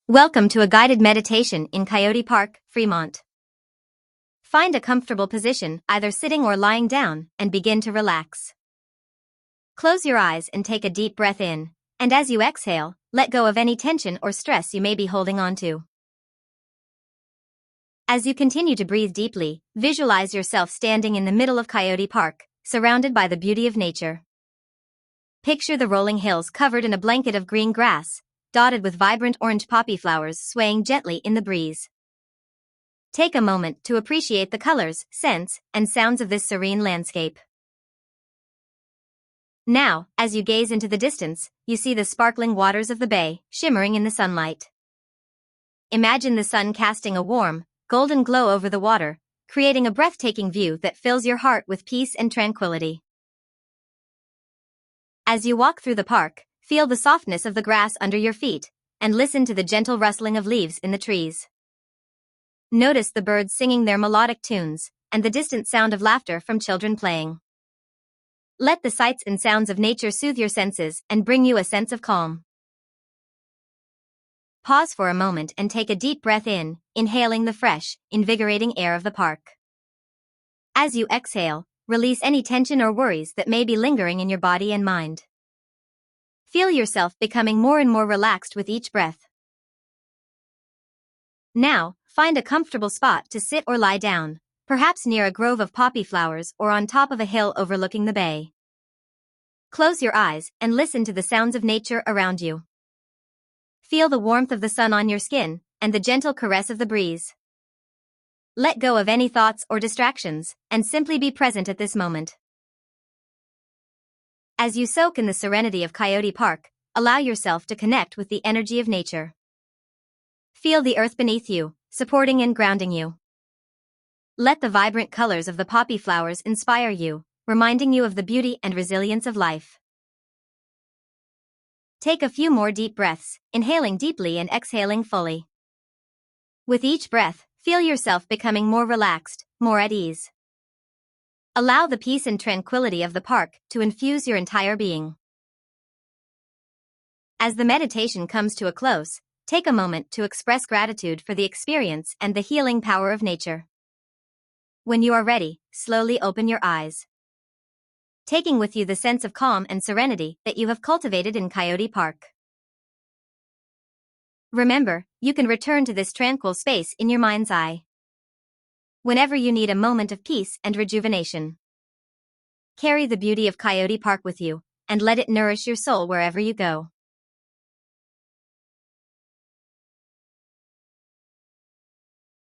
Welcome to a guided meditation in Coyote Park, Fremont. Find a comfortable position, either sitting or lying down, and begin to relax. Close your eyes and take a deep breath in, and as you exhale, let go of any tension or stress you may be holding on to. As you continue to breathe deeply, visualize yourself standing in the middle of Coyote Park, surrounded by the beauty of nature. Picture the rolling hills covered in a blanket of green grass, dotted with vibrant orange poppy flowers swaying gently in the breeze. Take a moment to appreciate the colors, scents, and sounds of this serene landscape. Now, as you gaze into the distance, you see the sparkling waters of the bay, shimmering in the sunlight. Imagine the sun casting a warm, golden glow over the water, creating a breathtaking view that fills your heart with peace and tranquility. As you walk through the park, feel the softness of the grass under your feet, and listen to the gentle rustling of leaves in the trees. Notice the birds singing their melodic tunes, and the distant sound of laughter from children playing. Let the sights and sounds of nature soothe your senses and bring you a sense of calm. Pause for a moment and take a deep breath in, inhaling the fresh, invigorating air of the park. As you exhale, release any tension or worries that may be lingering in your body and mind. Feel yourself becoming more and more relaxed with each breath. Now, find a comfortable spot to sit or lie down, perhaps near a grove of poppy flowers or on top of a hill overlooking the bay. Close your eyes and listen to the sounds of nature around you. Feel the warmth of the sun on your skin and the gentle caress of the breeze. Let go of any thoughts or distractions and simply be present at this moment. As you soak in the serenity of Coyote Park, allow yourself to connect with the energy of nature. Feel the earth beneath you, supporting and grounding you. Let the vibrant colors of the poppy flowers inspire you, reminding you of the beauty and resilience of life. Take a few more deep breaths, inhaling deeply and exhaling fully. With each breath, feel yourself becoming more relaxed, more at ease. Allow the peace and tranquility of the park to infuse your entire being. As the meditation comes to a close, take a moment to express gratitude for the experience and the healing power of nature. When you are ready, slowly open your eyes, taking with you the sense of calm and serenity that you have cultivated in Coyote Park. Remember, you can return to this tranquil space in your mind's eye whenever you need a moment of peace and rejuvenation. Carry the beauty of Coyote Park with you, and let it nourish your soul wherever you go.